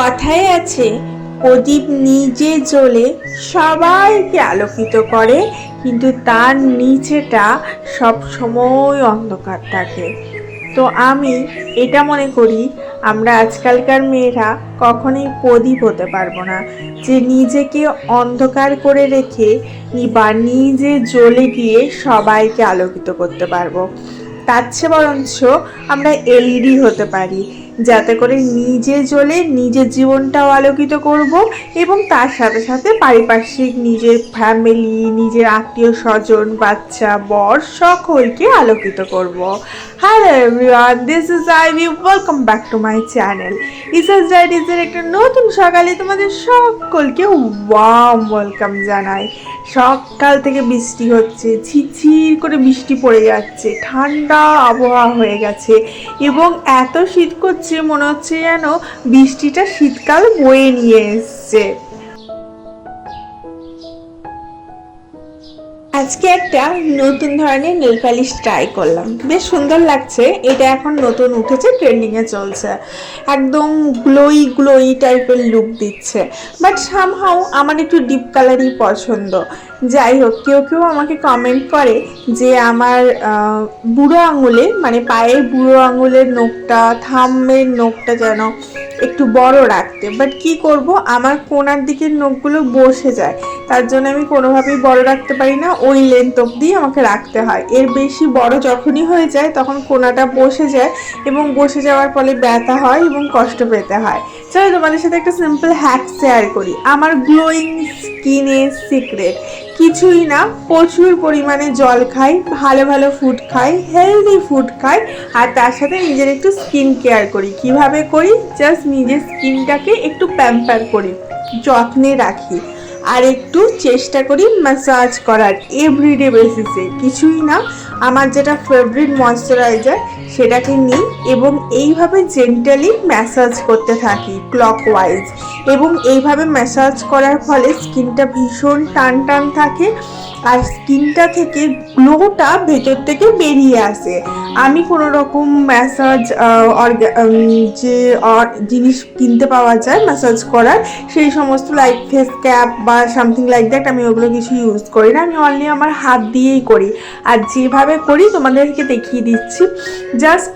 কথায় আছে, প্রদীপ নিজে জ্বলে সবাইকে আলোকিত করে, কিন্তু তার নিচেটা সব সময় অন্ধকার থাকে। তো আমি এটা মনে করি, আমরা আজকালকার মেয়েরা কখনোই প্রদীপ হতে পারবো না, যে নিজেকে অন্ধকার করে রেখে বা নিজে জ্বলে গিয়ে সবাইকে আলোকিত করতে পারবো। তার চেয়ে বরঞ্চ আমরা এলইডি হতে পারি, যাতে করে নিজে জ্বলে নিজের জীবনটাও আলোকিত করব এবং তার সাথে সাথে পারিপার্শ্বিক নিজের ফ্যামিলি, নিজের আত্মীয় স্বজন, বাচ্চা, বর সকলকে আলোকিত করব। Hello everyone, this is Ivy, welcome back to my channel Isha's ডায়েরিজের একটা নতুন সকালে তোমাদের সকলকে ওয়ার্ম ওয়েলকাম জানাই। সকাল থেকে বৃষ্টি হচ্ছে, ঝিরঝির করে বৃষ্টি পড়ে যাচ্ছে, ঠান্ডা আবহাওয়া হয়ে গেছে এবং এত শীত করছে মনে হচ্ছে যেন বৃষ্টিটা শীতকাল বয়ে নিয়ে এসছে। আজকে একটা নতুন ধরনের নেল পালিশ ট্রাই করলাম, বেশ সুন্দর লাগছে। এটা এখন নতুন উঠেছে, ট্রেন্ডিংয়ে চলছে, একদম গ্লোই টাইপের লুক দিচ্ছে, বাট সামহাউ আমার একটু ডিপ কালারই পছন্দ। যাই হোক, কেউ আমাকে কমেন্ট করে যে আমার বুড়ো আঙুলে, মানে পায়ের বুড়ো আঙুলের নখটা, থাম্বের নখটা যেন একটু বড় রাখতে, বাট কি করব, আমার কোনার দিকের নখগুলো বসে যায়, তার জন্য আমি কোনোভাবেই বড় রাখতে পারি না, ওই লেন্থ অবধি আমাকে রাখতে হয়। এর বেশি বড় যখনই হয়ে যায় তখন কোনাটা বসে যায় এবং বসে যাওয়ার ফলে ব্যথা হয় এবং কষ্ট পেতে হয়। চলো তোমাদের সাথে একটা সিম্পল হ্যাক শেয়ার করি। আমার গ্লোয়িং স্কিনের সিক্রেট কিছুই না, প্রচুর পরিমাণে জল খাই, ভালো ভালো ফুড খাই, হেলদি ফুড খাই, আর তার সাথে নিজের একটু স্কিন কেয়ার করি। কিভাবে করি? জাস্ট নিজের স্কিনটাকে একটু প্যাম্পার করি, যত্নে রাখি, আর একটু চেষ্টা করি ম্যাসাজ করার এভরিডে বেসিসে। কিছুই না, আমার যেটা ফেভারিট ময়শ্চারাইজার সেটাকে নিই এবং এইভাবে জেন্টালি ম্যাসাজ করতে থাকি ক্লকওয়াইজ, এবং এইভাবে ম্যাসাজ করার ফলে স্কিনটা ভীষণ টান থাকে আর স্কিনটা থেকে গ্লোটা ভেতর থেকে বেরিয়ে আসে। আমি কোনো রকম ম্যাসাজ যে জিনিস কিনতে পাওয়া যায় ম্যাসাজ করার, সেই সমস্ত লাইক ফেস ক্যাপ বা সামথিং লাইক দ্যাট, আমি ওগুলো কিছু ইউজ করি না। আমি অনলি আমার হাত দিয়েই করি, আর যেভাবে করি তোমাদেরকে দেখিয়ে দিচ্ছি। জাস্ট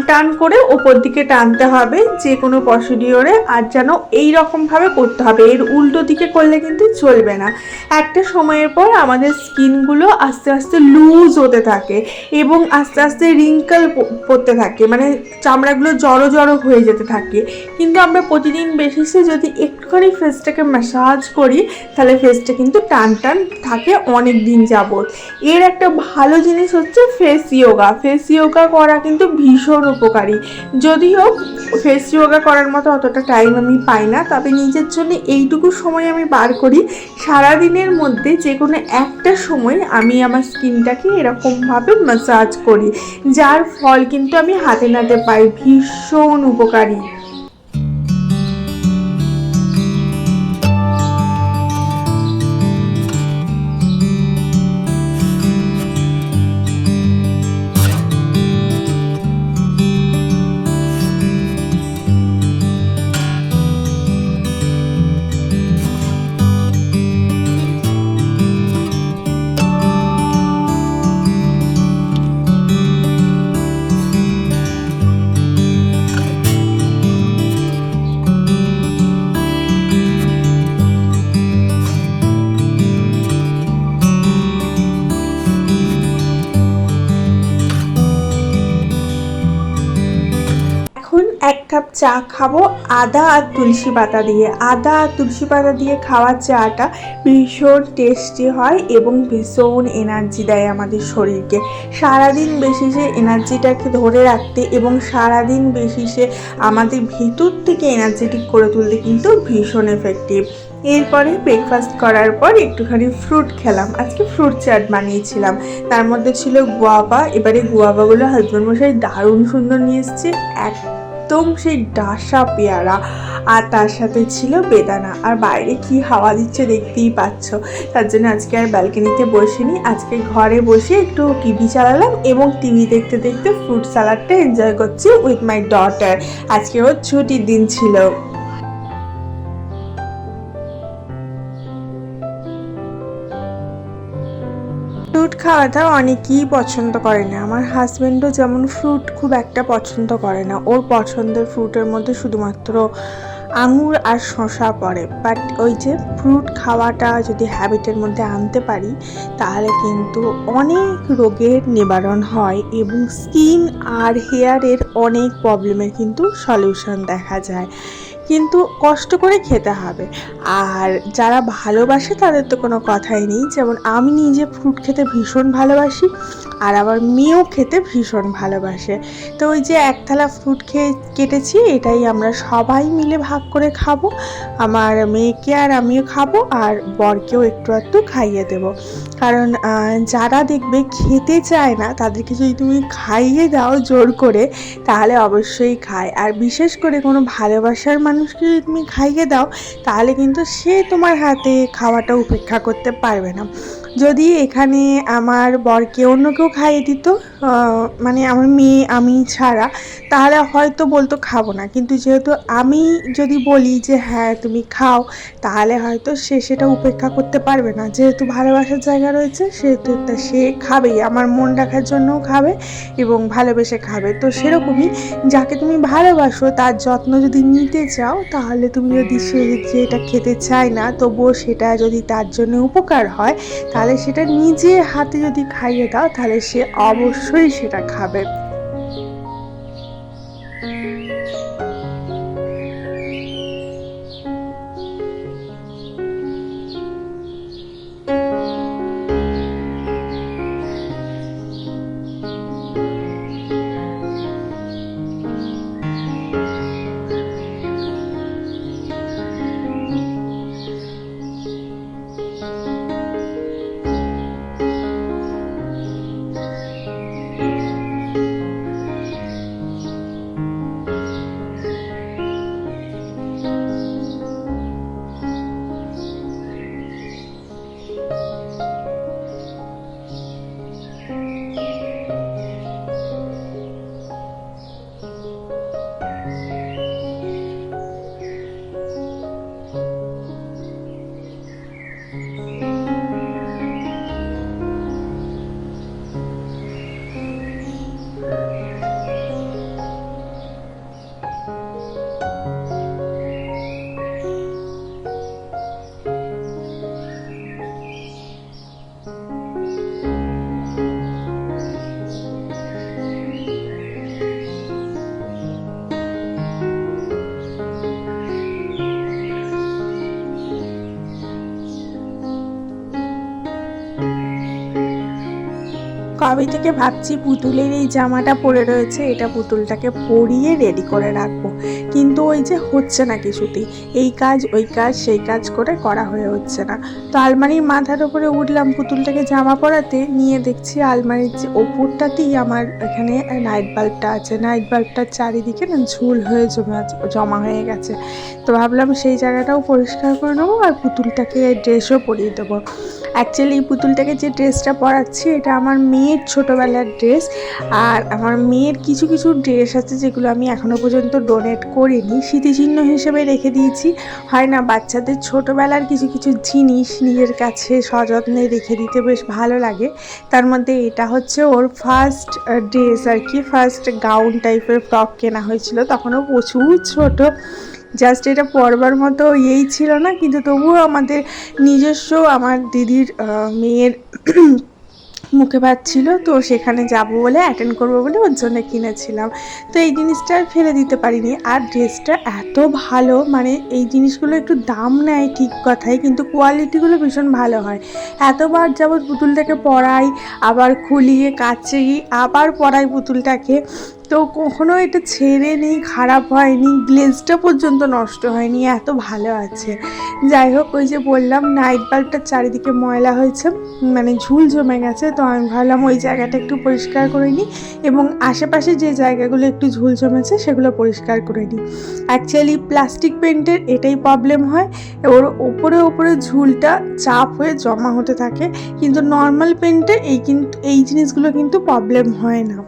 টান করে ওপর দিকে টানতে হবে যে কোনো প্রসিডিওরে, আর যেন এইরকমভাবে করতে হবে, এর উল্টো দিকে করলে কিন্তু চলবে না। একটা সময়ের পর আমাদের স্কিনগুলো আস্তে আস্তে লুজ হতে থাকে এবং আস্তে আস্তে রিঙ্কেল পড়তে থাকে, মানে চামড়াগুলো জড়ো হয়ে যেতে থাকে। কিন্তু আমরা প্রতিদিন বেসিসে যদি একটুখানি ফেসটাকে ম্যাসাজ করি তাহলে ফেসটা কিন্তু টান থাকে অনেক দিন যাবত। এর একটা ভালো জিনিস হচ্ছে ফেস ইয়োগা করা কিন্তু ভীষণ উপকারী। যদিও ফেস ইয়োগা করার মতো অতটা টাইম আমি পাই না, তবে নিজের জন্য এইটুকু সময় আমি বার করি সারাদিনের মধ্যে, যে কোনো একটা সময় আমি আমার স্কিনটাকে এরকমভাবে ম্যাসাজ করি, যার ফল কিন্তু আমি হাতে নাতে পাই, ভীষণ উপকারী। এক কাপ চা খাবো আদা আর তুলসী পাতা দিয়ে খাওয়ার চাটা ভীষণ টেস্টি হয় এবং ভীষণ এনার্জি দেয় আমাদের শরীরকে। সারাদিন বেসিসে এনার্জিটাকে ধরে রাখতে এবং সারাদিন বেসিসে আমাদের ভিতর থেকে এনার্জেটিক করে তুলতে কিন্তু ভীষণ এফেক্টিভ। এরপরে ব্রেকফাস্ট করার পর একটুখানি ফ্রুট খেলাম। আজকে ফ্রুট চাট বানিয়েছিলাম, তার মধ্যে ছিল গুয়াভা। এবারে গুয়াভাগুলো হাজব্যান্ড মশাই দারুণ সুন্দর নিয়ে এসছে, একদম সেই ডাসা পেয়ারা, আর তার সাথে ছিল বেদানা। আর বাইরে কি হাওয়া দিচ্ছে দেখতেই পাচ্ছ, তার জন্য আজকে আর ব্যালকনিতে বসিনি, আজকে ঘরে বসে একটু টিভি চালালাম এবং টিভি দেখতে দেখতে ফ্রুট স্যালাডটা এনজয় করছি উইথ মাই ডটার। আজকে ওর ছুটির দিন ছিল। খাওয়াটা অনেকেই পছন্দ করে না। আমার হাজব্যান্ডও যেমন ফ্রুট খুব একটা পছন্দ করে না, ওর পছন্দের ফ্রুটের মধ্যে শুধুমাত্র আঙুর আর শসা পড়ে। বাট ওই যে ফ্রুট খাওয়াটা যদি হ্যাবিটের মধ্যে আনতে পারি তাহলে কিন্তু অনেক রোগের নিবারণ হয় এবং স্কিন আর হেয়ারের অনেক প্রবলেমের কিন্তু সলিউশন দেখা যায়, কিন্তু কষ্ট করে খেতে হবে। আর যারা ভালোবাসে তাদের তো কোনো কথাই নেই। যেমন আমি নিজে ফ্রুট খেতে ভীষণ ভালোবাসি, আর আমার মেয়েও খেতে ভীষণ ভালোবাসে। তো ওই যে এক থালা ফ্রুট কেটেছি, এটাই আমরা সবাই মিলে ভাগ করে খাবো। আমার মেয়েকে আর আমিও খাবো, আর বরকেও একটু একটু খাইয়ে দেবো। কারণ যারা দেখবে খেতে চায় না তাদেরকে যদি তুমি খাইয়ে দাও জোর করে, তাহলে অবশ্যই খায়। আর বিশেষ করে কোনো ভালোবাসার মানুষকে যদি তুমি খাইয়ে দাও তাহলে কিন্তু সে তোমার হাতে খাওয়াটা উপেক্ষা করতে পারবে না। যদি এখানে আমার বরকে অন্য কেউ খাইয়ে দিত, মানে আমার মেয়ে আমি ছাড়া, তাহলে হয়তো বলতো খাবো না। কিন্তু যেহেতু আমি যদি বলি যে হ্যাঁ তুমি খাও, তাহলে হয়তো সে সেটা উপেক্ষা করতে পারবে না। যেহেতু ভালোবাসার জায়গা রয়েছে সেহেতু সে খাবেই, আমার মন রাখার জন্যও খাবে এবং ভালোবেসে খাবে। তো সেরকমই যাকে তুমি ভালোবাসো তার যত্ন যদি নিতে চাও, তাহলে তুমি যদি সে যেটা খেতে চায় না তবুও সেটা যদি তার জন্য উপকার হয়, তাহলে সেটা নিজে হাতে যদি খাইয়ে দাও তাহলে সে অবশ্যই সেটা খাবে। কবে থেকে ভাবছি পুতুলের এই জামাটা পরে রয়েছে, এটা পুতুলটাকে পরিয়ে রেডি করে রাখবো, কিন্তু ওই যে হচ্ছে না কিছুতেই। এই কাজ ওই কাজ সেই কাজ করে করা হয়ে হচ্ছে না। তো আলমারির মাথার উপরে উঠলাম পুতুলটাকে জামা পরাতে, নিয়ে দেখছি আলমারির যে ওপরটাতেই আমার এখানে নাইট বাল্বটা আছে, নাইট বাল্বটার চারিদিকে না ঝুল হয়ে জমা হয়ে গেছে। তো ভাবলাম সেই জায়গাটাও পরিষ্কার করে নেবো আর পুতুলটাকে ড্রেসও পরিয়ে দেবো। অ্যাকচুয়ালি এই পুতুলটাকে যে ড্রেসটা পরাচ্ছি এটা আমার মেয়ের ছোটোবেলার ড্রেস, আর আমার মেয়ের কিছু কিছু ড্রেস আছে যেগুলো আমি এখনও পর্যন্ত ডোনেট করিনি, স্মৃতিচিহ্ন হিসেবে রেখে দিয়েছি। হয় না, বাচ্চাদের ছোটোবেলার কিছু কিছু জিনিস নিজের কাছে সযত্নে রেখে দিতে বেশ ভালো লাগে। তার মধ্যে এটা হচ্ছে ওর ফার্স্ট ড্রেস আর কি, ফার্স্ট গাউন টাইপের ফ্রক কেনা হয়েছিল, তখনও প্রচুর ছোট, জাস্ট এটা পরবার মতো এই ছিল না, কিন্তু তবুও আমাদের নিজস্ব আমার দিদির মেয়ের মুখে ভাত ছিল, তো সেখানে যাব বলে অ্যাটেন্ড করবো বলে ওর জন্য কিনেছিলাম। তো এই জিনিসটা আর ফেলে দিতে পারিনি। আর ড্রেসটা এত ভালো, মানে এই জিনিসগুলো একটু দাম নেয় ঠিক কথাই, কিন্তু কোয়ালিটিগুলো ভীষণ ভালো হয়। এতবার যাবৎ পুতুলটাকে পরাই, আবার খুলিয়ে কাচি, আবার পরাই পুতুলটাকে, তো কখনো এটা ছেড়ে নেই, খারাপ হয়নি, গ্লেজটা পর্যন্ত নষ্ট হয়নি, এত ভালো আছে। যাই হোক, ওই যে বললাম নাইট বাল্বটার চারিদিকে ময়লা হয়েছে, মানে ঝুল জমে গেছে, তো আমি ভাবলাম ওই জায়গাটা একটু পরিষ্কার করে নিই এবং আশেপাশে যে জায়গাগুলো একটু ঝুল জমেছে সেগুলো পরিষ্কার করে নিই। অ্যাকচুয়ালি প্লাস্টিক পেন্টের এটাই প্রবলেম হয়, ওর ওপরে ওপরে ঝুলটা চাপ হয়ে জমা হতে থাকে, কিন্তু নর্মাল পেন্টে এই জিনিসগুলো কিন্তু প্রবলেম হয় না।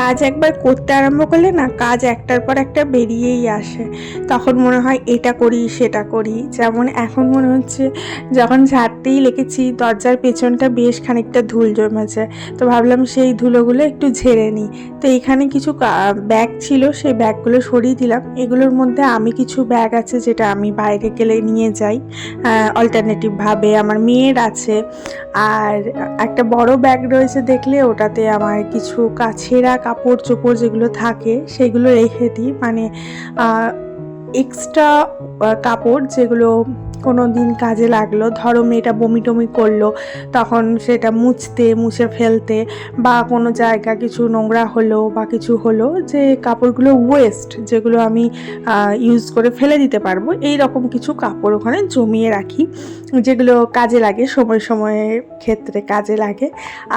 কাজ একবার করতে আরম্ভ করলে না কাজ একটার পর একটা বেরিয়েই আসে। তখন মনে হয় এটা করি সেটা করি। যেমন এখন মনে হচ্ছে যখন ঝাড়তেই লেগেছি দরজার পেছনটা বেশ খানিকটা ধুল জমেছে, তো ভাবলাম সেই ধুলোগুলো একটু ঝেড়ে নিই। তো এখানে কিছু ব্যাগ ছিল, সেই ব্যাগগুলো সরিয়ে দিলাম। এগুলোর মধ্যে আমি কিছু ব্যাগ আছে যেটা আমি বাইরে গেলে নিয়ে যাই অল্টারনেটিভভাবে, আমার মেয়ের আছে। আর একটা বড় ব্যাগ রয়েছে দেখলে, ওটাতে আমার কিছু ছেঁড়া কাপড় চোপড় যেগুলো থাকে সেগুলো রেখে দিই, মানে এক্সট্রা কাপড় যেগুলো কোনো দিন কাজে লাগলো। ধরো মেয়েটা বমি টমি করলো, তখন সেটা মুছে ফেলতে, বা কোনো জায়গা কিছু নোংরা হলো বা কিছু হলো, যে কাপড়গুলো ওয়েস্ট যেগুলো আমি ইউজ করে ফেলে দিতে পারবো, এই রকম কিছু কাপড় ওখানে জমিয়ে রাখি, যেগুলো কাজে লাগে, সময় সময়ের ক্ষেত্রে কাজে লাগে।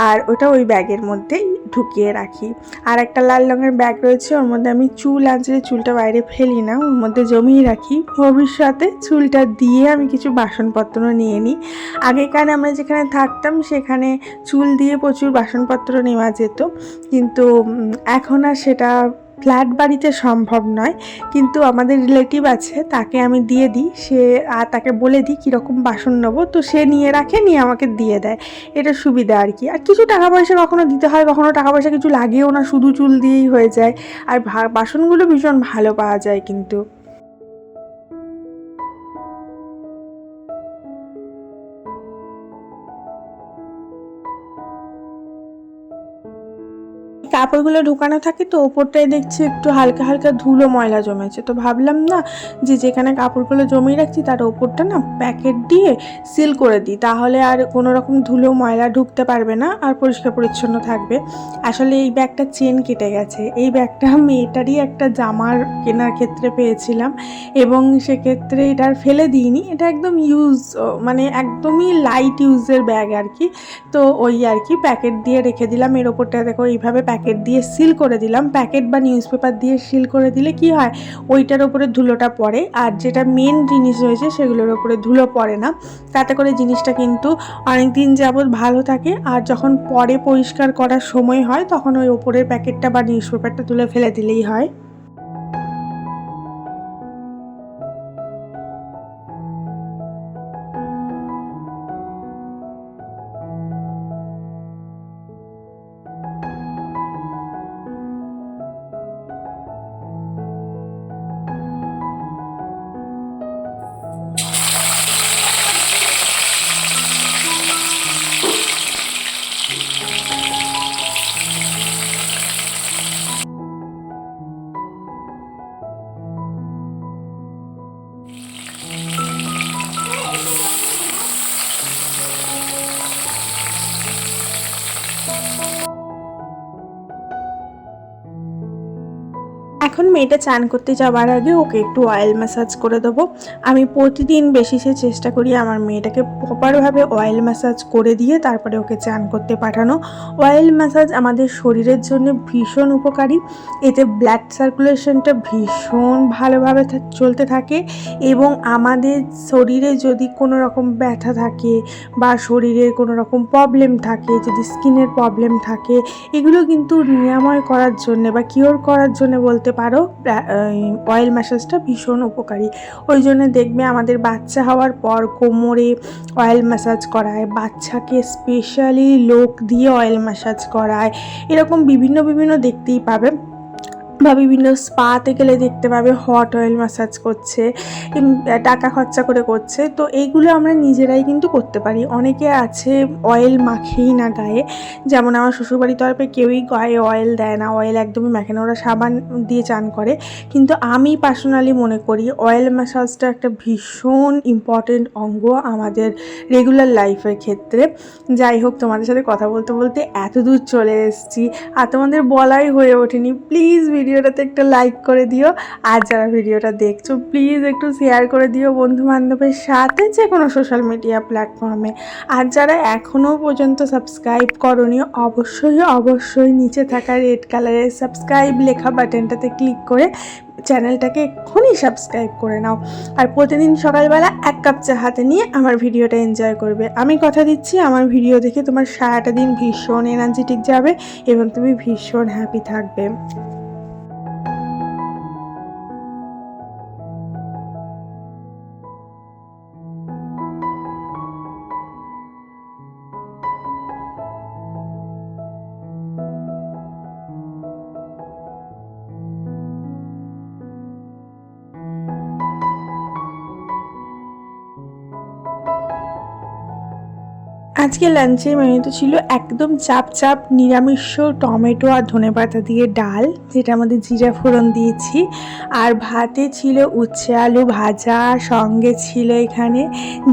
আর ওটা ওই ব্যাগের মধ্যেই ঢুকিয়ে রাখি। আর একটা লাল রঙের ব্যাগ রয়েছে, ওর মধ্যে আমি চুল আঁচড়ে চুলটা বাইরে ফেলি না, ওর মধ্যে জমিয়ে রাখি। ভবিষ্যতে চুলটা দিয়ে আমি কিছু বাসনপত্র নিয়ে নিই। আগেকার আমরা যেখানে থাকতাম সেখানে চুল দিয়ে প্রচুর বাসনপত্র নেওয়া যেত, কিন্তু এখন আর সেটা ফ্ল্যাট বাড়িতে সম্ভব নয়। কিন্তু আমাদের রিলেটিভ আছে, তাকে আমি দিয়ে দিই, আর তাকে বলে দিই কীরকম বাসন নেবো, তো সে নিয়ে রাখে, নিয়ে আমাকে দিয়ে দেয়। এটা সুবিধা আর কি। আর কিছু টাকা পয়সা কখনো দিতে হয়, কখনো টাকা পয়সা কিছু লাগেও না, শুধু চুল দিয়েই হয়ে যায়। আর বাসনগুলো ভীষণ ভালো পাওয়া যায় কিন্তু। কাপড়গুলো ঢুকানো থাকে, তো ওপরটায় দেখছি একটু হালকা হালকা ধুলো ময়লা জমেছে। তো ভাবলাম না যে যেখানে কাপড়গুলো জমিয়ে রাখছি তার ওপরটা না প্যাকেট দিয়ে সিল করে দিই, তাহলে আর কোনো রকম ধুলো ময়লা ঢুকতে পারবে না, আর পরিষ্কার পরিচ্ছন্ন থাকবে। আসলে এই ব্যাগটা চেন কেটে গেছে। এই ব্যাগটা মেয়েটারই একটা জামার কেনার ক্ষেত্রে পেয়েছিলাম, এবং সেক্ষেত্রে এটা আর ফেলে দিইনি। এটা একদম মানে একদমই লাইট ইউজের ব্যাগ আর কি। তো ওই আর কি প্যাকেট দিয়ে রেখে দিলাম। এর ওপরটা দেখো এইভাবে প্যাকেট দিয়ে সিল করে দিলাম। প্যাকেট বা নিউজ পেপার দিয়ে সিল করে দিলে কি হয়, ওইটার ওপরে ধুলোটা পড়ে, আর যেটা মেন জিনিস রয়েছে সেগুলোর ওপরে ধুলো পড়ে না। তাতে করে জিনিসটা কিন্তু অনেক দিন যাবৎ ভালো থাকে। আর যখন পরে পরিষ্কার করার সময় হয় তখন ওই ওপরের প্যাকেটটা বা নিউজ পেপারটা তুলে ফেলে দিলেই হয়। এখন মেয়েটা চান করতে যাওয়ার আগে ওকে একটু অয়েল ম্যাসাজ করে দেবো। আমি প্রতিদিন বেশিসে চেষ্টা করি আমার মেয়েটাকে প্রপারভাবে অয়েল ম্যাসাজ করে দিয়ে তারপরে ওকে চান করতে পাঠানো। অয়েল ম্যাসাজ আমাদের শরীরের জন্য ভীষণ উপকারী। এতে ব্লাড সার্কুলেশনটা ভীষণ ভালোভাবে চলতে থাকে, এবং আমাদের শরীরে যদি কোনো রকম ব্যথা থাকে বা শরীরের কোনো রকম প্রবলেম থাকে, যদি স্কিনের প্রবলেম থাকে, এগুলো কিন্তু নিরাময় করার জন্য বা কিওর করার জন্য বলতে পারো অয়েল ম্যাসাজটা ভীষণ উপকারী। ওই জন্য দেখবে আমাদের বাচ্চা হওয়ার পর কোমরে অয়েল ম্যাসাজ করায়, বাচ্চাকে স্পেশালি লোক দিয়ে অয়েল ম্যাসাজ করায়, এরকম বিভিন্ন দেখতেই পাবে। বা বিভিন্ন স্পাতে গেলে দেখতে পাবে হট অয়েল ম্যাসাজ করছে, টাকা খরচা করে করছে। তো এইগুলো আমরা নিজেরাই কিন্তু করতে পারি। অনেকে আছে অয়েল মাখেই না গায়ে, যেমন আমার শ্বশুরবাড়ির তরফে কেউই গায়ে অয়েল দেয় না, অয়েল একদমই মাখে না, ওরা সাবান দিয়ে চান করে। কিন্তু আমি পার্সোনালি মনে করি অয়েল ম্যাসাজটা একটা ভীষণ ইম্পর্টেন্ট অঙ্গ আমাদের রেগুলার লাইফের ক্ষেত্রে। যাই হোক, তোমাদের সাথে কথা বলতে বলতে এত দূর চলে এসেছি, আর তোমাদের বলাই হয়ে ওঠেনি। প্লিজ ভিডিওটাতে একটা লাইক করে দিও, আর যারা ভিডিওটা দেখছো প্লিজ একটু শেয়ার করে দিও বন্ধু বান্ধবের সাথে, যে কোনো সোশ্যাল মিডিয়া প্ল্যাটফর্মে। আর যারা এখনও পর্যন্ত সাবস্ক্রাইব করোনি, অবশ্যই নিচে থাকা রেড কালারের সাবস্ক্রাইব লেখা বাটনটাতে ক্লিক করে চ্যানেলটাকে এক্ষুনি সাবস্ক্রাইব করে নাও। আর প্রতিদিন সকালবেলা 1 কাপ চা হাতে নিয়ে আমার ভিডিওটা এনজয় করবে। আমি কথা দিচ্ছি আমার ভিডিও দেখে তোমার সারাটা দিন ভীষণ এনার্জেটিক যাবে এবং তুমি ভীষণ হ্যাপি থাকবে। আজকে লাঞ্চের মেনুতে ছিল একদম চাপ চাপ নিরামিষ টমেটো আর ধনেপাতা দিয়ে ডাল, যেটা আমাদের জিরা ফোড়ন দিয়েছি। আর ভাতে ছিল উচ্ছে আলু ভাজা, সঙ্গে ছিল এখানে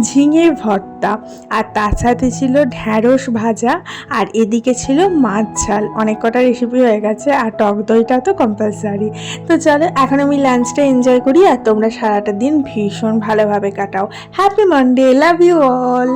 ঝিঙে ভর্তা, আর তার সাথে ছিল ঢ্যাঁড়স ভাজা, আর এদিকে ছিল মাছ ঝাল। অনেক কটা রেসিপি হয়ে গেছে, আর টক দইটা তো কম্পালসারি। তো চলো এখন আমি লাঞ্চটা এনজয় করি, আর তোমরা সারাটা দিন ভীষণ ভালোভাবে কাটাও। Happy Monday, love you all.